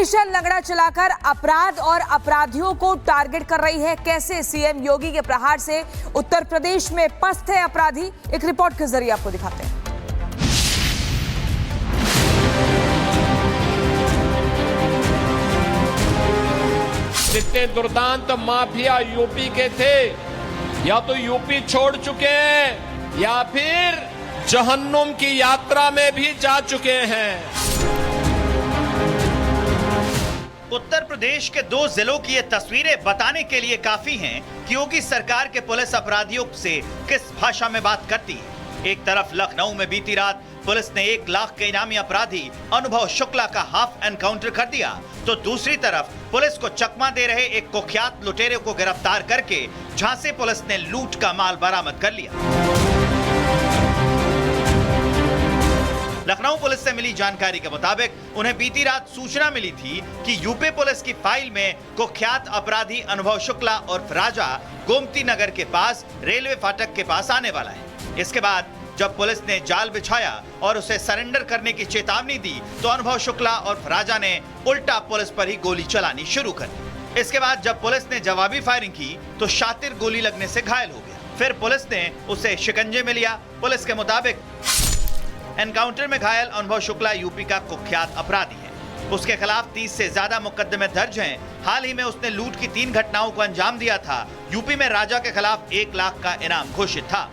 Operation लगड़ा चलाकर अपराध और अपराधियों को टारगेट कर रही है। कैसे सीएम योगी के प्रहार से उत्तर प्रदेश में पस्त है अपराधी, एक रिपोर्ट के जरिए आपको दिखाते हैं। जितने दुर्दांत माफिया यूपी के थे, या तो यूपी छोड़ चुके हैं या फिर जहन्नुम की यात्रा में भी जा चुके हैं। उत्तर प्रदेश के 2 जिलों की ये तस्वीरें बताने के लिए काफी हैं कि योगी सरकार के पुलिस अपराधियों से किस भाषा में बात करती है। एक तरफ लखनऊ में बीती रात पुलिस ने 1 लाख के इनामी अपराधी अनुभव शुक्ला का हाफ एनकाउंटर कर दिया, तो दूसरी तरफ पुलिस को चकमा दे रहे एक कुख्यात लुटेरे को गिरफ्तार करके झांसी पुलिस ने लूट का माल बरामद कर लिया। लखनऊ पुलिस से मिली जानकारी के मुताबिक उन्हें बीती रात सूचना मिली थी कि यूपी पुलिस की फाइल में कुख्यात अपराधी अनुभव शुक्ला और राजा गोमती नगर के पास रेलवे फाटक के पास आने वाला है। इसके बाद जब पुलिस ने जाल बिछाया और उसे सरेंडर करने की चेतावनी दी, तो अनुभव शुक्ला और राजा ने उल्टा पुलिस पर ही गोली चलानी शुरू कर दी। इसके बाद जब पुलिस ने जवाबी फायरिंग की तो शातिर गोली लगने से घायल हो गया। फिर पुलिस ने उसे शिकंजे में लिया। पुलिस के मुताबिक एनकाउंटर में घायल अनुभव शुक्ला यूपी का कुख्यात अपराधी है। उसके खिलाफ 30 से ज्यादा मुकदमे दर्ज हैं। हाल ही में उसने लूट की 3 घटनाओं को अंजाम दिया था। यूपी में राजा के खिलाफ 1 लाख का इनाम घोषित था।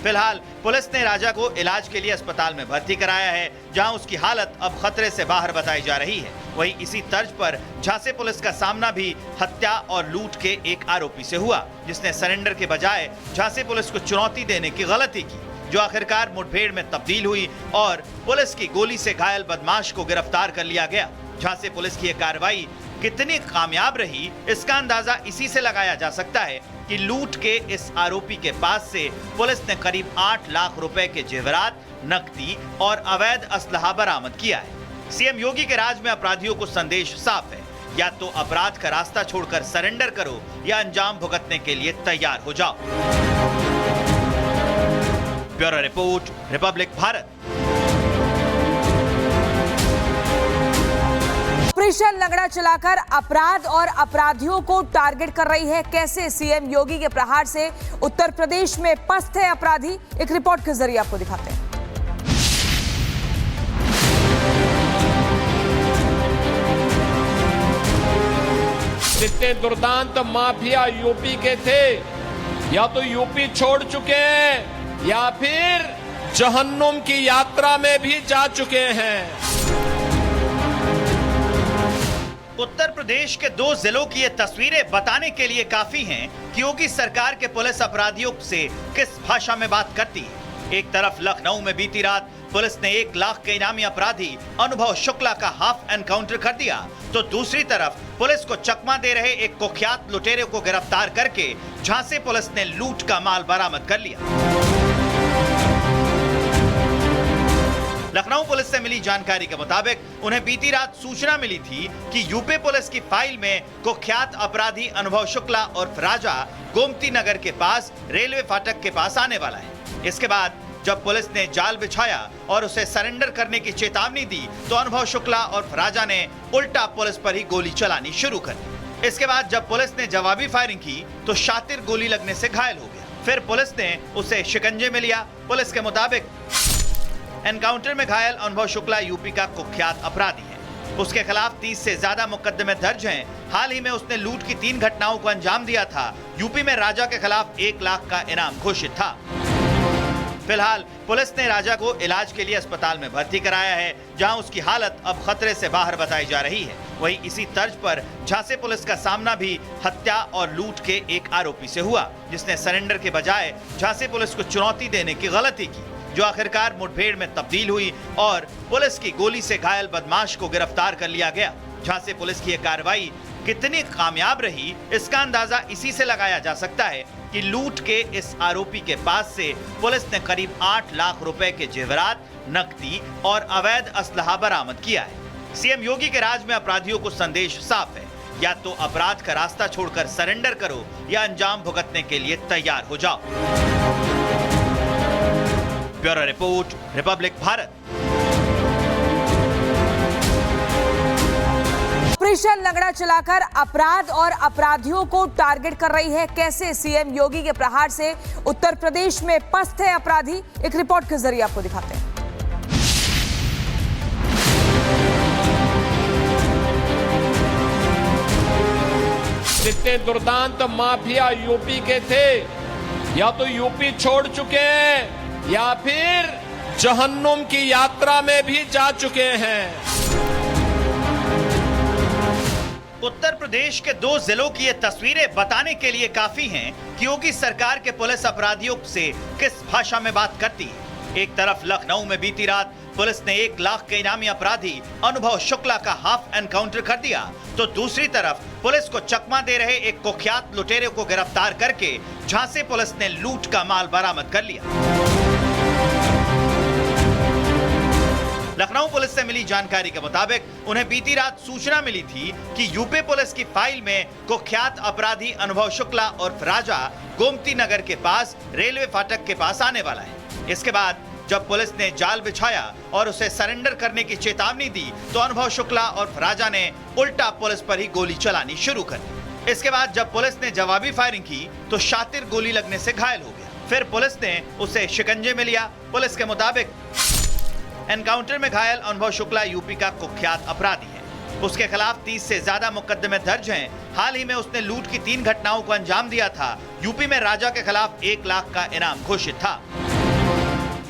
फिलहाल पुलिस ने राजा को इलाज के लिए अस्पताल में भर्ती कराया है, जहां उसकी हालत अब खतरे से बाहर बताई जा रही है। वहीं इसी तर्ज पर झांसी पुलिस का सामना भी हत्या और लूट के एक आरोपी से हुआ, जिसने सरेंडर के बजाय झांसी पुलिस को चुनौती देने की गलती की, जो आखिरकार मुठभेड़ में तब्दील हुई और पुलिस की गोली से घायल बदमाश को गिरफ्तार कर लिया गया। झांसी पुलिस की यह कार्रवाई कितनी कामयाब रही, इसका अंदाजा इसी से लगाया जा सकता है कि लूट के इस आरोपी के पास से पुलिस ने करीब 8 लाख रुपए के जेवरात, नकदी और अवैध असलहा बरामद किया है। सीएम योगी के राज में अपराधियों को संदेश साफ है, या तो अपराध का रास्ता छोड़कर सरेंडर करो या अंजाम भुगतने के लिए तैयार हो जाओ। Bureau report, Republic Bharat. Operation लगड़ा चलाकर अपराध और अपराधियों को टारगेट कर रही है। कैसे सीएम योगी के प्रहार से उत्तर प्रदेश में पस्त है अपराधी, एक रिपोर्ट के जरिए आपको दिखाते हैं। जितने दुर्दांत माफिया यूपी के थे, या तो यूपी छोड़ चुके हैं या फिर जहन्नुम की यात्रा में भी जा चुके हैं। उत्तर प्रदेश के 2 जिलों की ये तस्वीरें बताने के लिए काफी हैं कि योगी सरकार के पुलिस अपराधियों से किस भाषा में बात करती है। एक तरफ लखनऊ में बीती रात पुलिस ने 1 लाख के इनामी अपराधी अनुभव शुक्ला का हाफ एनकाउंटर कर दिया, तो दूसरी तरफ पुलिस को चकमा दे रहे एक कुख्यात लुटेरे को गिरफ्तार करके झांसी पुलिस ने लूट का माल बरामद कर लिया। लखनऊ पुलिस से मिली जानकारी के मुताबिक उन्हें बीती रात सूचना मिली थी कि यूपी पुलिस की फाइल में कुख्यात अपराधी अनुभव शुक्ला और राजा गोमती नगर के पास रेलवे फाटक के पास आने वाला है। इसके बाद जब पुलिस ने जाल बिछाया और उसे सरेंडर करने की चेतावनी दी, तो अनुभव शुक्ला और राजा ने उल्टा पुलिस पर ही गोली चलानी शुरू कर दी। इसके बाद जब पुलिस ने जवाबी फायरिंग की तो शातिर गोली लगने से घायल हो गया। फिर पुलिस ने उसे शिकंजे में लिया। पुलिस के मुताबिक एनकाउंटर में घायल अनुभव शुक्ला यूपी का कुख्यात अपराधी है। उसके खिलाफ 30 से ज्यादा मुकदमे दर्ज हैं। हाल ही में उसने लूट की 3 घटनाओं को अंजाम दिया था। यूपी में राजा के खिलाफ 1 लाख का इनाम घोषित था। फिलहाल पुलिस ने राजा को इलाज के लिए अस्पताल में भर्ती कराया है, जहां उसकी हालत अब खतरे से बाहर बताई जा रही है। वहीं इसी तर्ज पर झांसी पुलिस का सामना भी हत्या और लूट के एक आरोपी से हुआ, जिसने सरेंडर के बजाय झांसी पुलिस को चुनौती देने की गलती की, जो आखिरकार मुठभेड़ में तब्दील हुई और पुलिस की गोली से घायल बदमाश को गिरफ्तार कर लिया गया। झांसी पुलिस की यह कार्रवाई कितनी कामयाब रही, इसका अंदाजा इसी से लगाया जा सकता है कि लूट के इस आरोपी के पास से पुलिस ने करीब 8 लाख रुपए के जेवरात, नकदी और अवैध असलहा बरामद किया है। सीएम योगी के राज में अपराधियों को संदेश साफ है, या तो अपराध का रास्ता छोड़कर सरेंडर करो या अंजाम भुगतने के लिए तैयार हो जाओ। Bureau report, Republic Bharat. Operation लंगड़ा चलाकर अपराध और अपराधियों को टारगेट कर रही है। कैसे सीएम योगी के प्रहार से उत्तर प्रदेश में पस्त है अपराधी, एक रिपोर्ट के जरिए आपको दिखाते हैं। जितने दुर्दांत माफिया यूपी के थे, या तो यूपी छोड़ चुके हैं या फिर जहन्नुम की यात्रा में भी जा चुके हैं। उत्तर प्रदेश के 2 जिलों की ये तस्वीरें बताने के लिए काफी हैं कि योगी सरकार के पुलिस अपराधियों से किस भाषा में बात करती है। एक तरफ लखनऊ में बीती रात पुलिस ने 1 लाख के इनामी अपराधी अनुभव शुक्ला का हाफ एनकाउंटर कर दिया, तो दूसरी तरफ पुलिस को चकमा दे रहे एक कुख्यात लुटेरे को गिरफ्तार करके झांसी पुलिस ने लूट का माल बरामद कर लिया। लखनऊ पुलिस से मिली जानकारी के मुताबिक उन्हें बीती रात सूचना मिली थी कि यूपी पुलिस की फाइल में कुख्यात अपराधी अनुभव शुक्ला और राजा गोमती नगर के पास रेलवे फाटक के पास आने वाला है। इसके बाद जब पुलिस ने जाल बिछाया और उसे सरेंडर करने की चेतावनी दी, तो अनुभव शुक्ला और राजा ने उल्टा पुलिस पर ही गोली चलानी शुरू कर दी। इसके बाद जब पुलिस ने जवाबी फायरिंग की तो शातिर गोली लगने से घायल हो गया। फिर पुलिस ने उसे शिकंजे में लिया। पुलिस के मुताबिक एनकाउंटर में घायल अनुभव शुक्ला यूपी का कुख्यात अपराधी है। उसके खिलाफ 30 से ज्यादा मुकदमे दर्ज हैं। हाल ही में उसने लूट की 3 घटनाओं को अंजाम दिया था। यूपी में राजा के खिलाफ 1 लाख का इनाम घोषित था।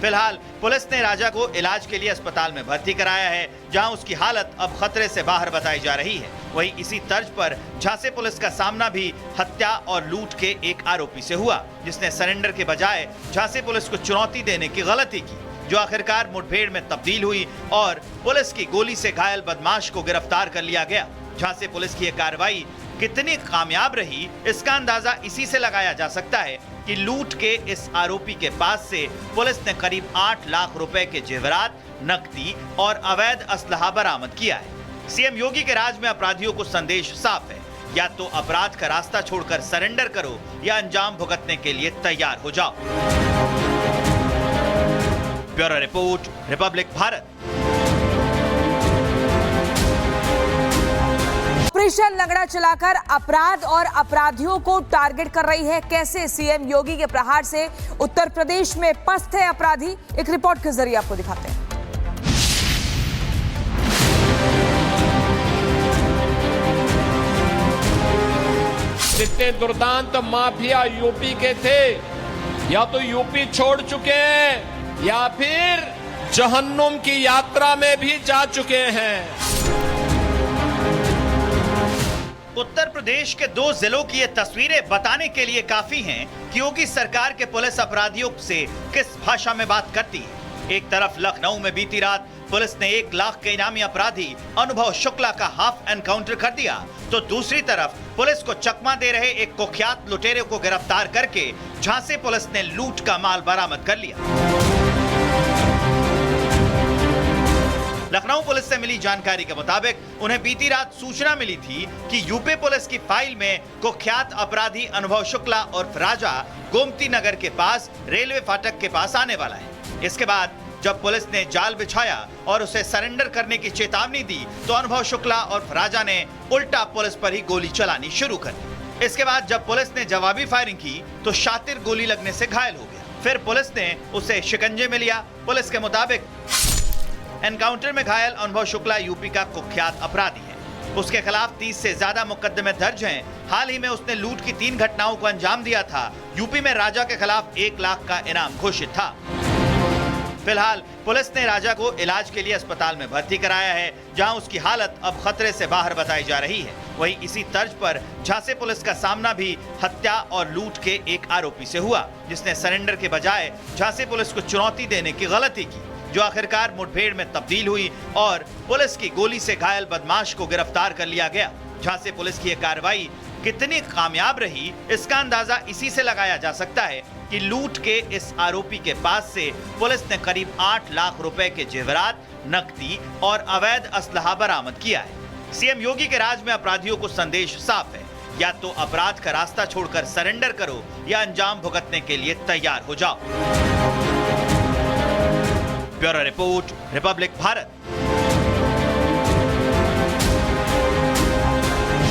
फिलहाल पुलिस ने राजा को इलाज के लिए अस्पताल में भर्ती कराया है, जहां उसकी हालत अब खतरे से बाहर बताई जा रही है। वहीं इसी तर्ज पर झांसी पुलिस का सामना भी हत्या और लूट के एक आरोपी से हुआ, जिसने सरेंडर के बजाय झांसी पुलिस को चुनौती देने की गलती की, जो आखिरकार मुठभेड़ में तब्दील हुई और पुलिस की गोली से घायल बदमाश को गिरफ्तार कर लिया गया। झांसी पुलिस की यह कार्रवाई कितनी कामयाब रही, इसका अंदाजा इसी से लगाया जा सकता है कि लूट के इस आरोपी के पास से पुलिस ने करीब 8 लाख रुपए के जेवरात, नकदी और अवैध असलहा बरामद किया है। सीएम योगी के राज में अपराधियों को संदेश साफ है, या तो अपराध का रास्ता छोड़कर सरेंडर करो या अंजाम भुगतने के लिए तैयार हो जाओ। Bureau report, Republic Bharat. Operation लंगड़ा चलाकर अपराध और अपराधियों को टारगेट कर रही है। कैसे सीएम योगी के प्रहार से उत्तर प्रदेश में पस्त है अपराधी, एक रिपोर्ट के जरिए आपको दिखाते हैं। जितने दुर्दांत माफिया यूपी के थे, या तो यूपी छोड़ चुके हैं या फिर जहन्नुम की यात्रा में भी जा चुके हैं। उत्तर प्रदेश के 2 जिलों की ये तस्वीरें बताने के लिए काफी हैं कि योगी सरकार के पुलिस अपराधियों से किस भाषा में बात करती है। एक तरफ लखनऊ में बीती रात पुलिस ने 1 लाख के इनामी अपराधी अनुभव शुक्ला का हाफ एनकाउंटर कर दिया, तो दूसरी तरफ पुलिस को चकमा दे रहे एक कुख्यात लुटेरे को गिरफ्तार करके झांसी पुलिस ने लूट का माल बरामद कर लिया। लखनऊ पुलिस से मिली जानकारी के मुताबिक उन्हें बीती रात सूचना मिली थी कि यूपी पुलिस की फाइल में कुख्यात अपराधी अनुभव शुक्ला और राजा गोमती नगर के पास रेलवे फाटक के पास आने वाला है। इसके बाद जब पुलिस ने जाल बिछाया और उसे सरेंडर करने की चेतावनी दी, तो अनुभव शुक्ला और राजा ने उल्टा पुलिस पर ही गोली चलानी शुरू कर दी। इसके बाद जब पुलिस ने जवाबी फायरिंग की तो शातिर गोली लगने से घायल हो गया। फिर पुलिस ने उसे शिकंजे में लिया। पुलिस के मुताबिक एनकाउंटर में घायल अनुभव शुक्ला यूपी का कुख्यात अपराधी है। उसके खिलाफ 30 से ज्यादा मुकदमे दर्ज हैं। हाल ही में उसने लूट की 3 घटनाओं को अंजाम दिया था। यूपी में राजा के खिलाफ 1 लाख का इनाम घोषित था। फिलहाल पुलिस ने राजा को इलाज के लिए अस्पताल में भर्ती कराया है, जहां उसकी हालत अब खतरे से बाहर बताई जा रही है। वहीं इसी तर्ज पर झांसी पुलिस का सामना भी हत्या और लूट के एक आरोपी से हुआ, जिसने सरेंडर के बजाय झांसी पुलिस को चुनौती देने की गलती की, जो आखिरकार मुठभेड़ में तब्दील हुई और पुलिस की गोली से घायल बदमाश को गिरफ्तार कर लिया गया। झांसी पुलिस की यह कार्रवाई कितनी कामयाब रही, इसका अंदाजा इसी से लगाया जा सकता है कि लूट के इस आरोपी के पास से पुलिस ने करीब 8 लाख रुपए के जेवरात, नकदी और अवैध असलहा बरामद किया है। सीएम योगी के राज में अपराधियों को संदेश साफ है, या तो अपराध का रास्ता छोड़कर सरेंडर करो या अंजाम भुगतने के लिए तैयार हो जाओ। Bureau report, Republic Bharat.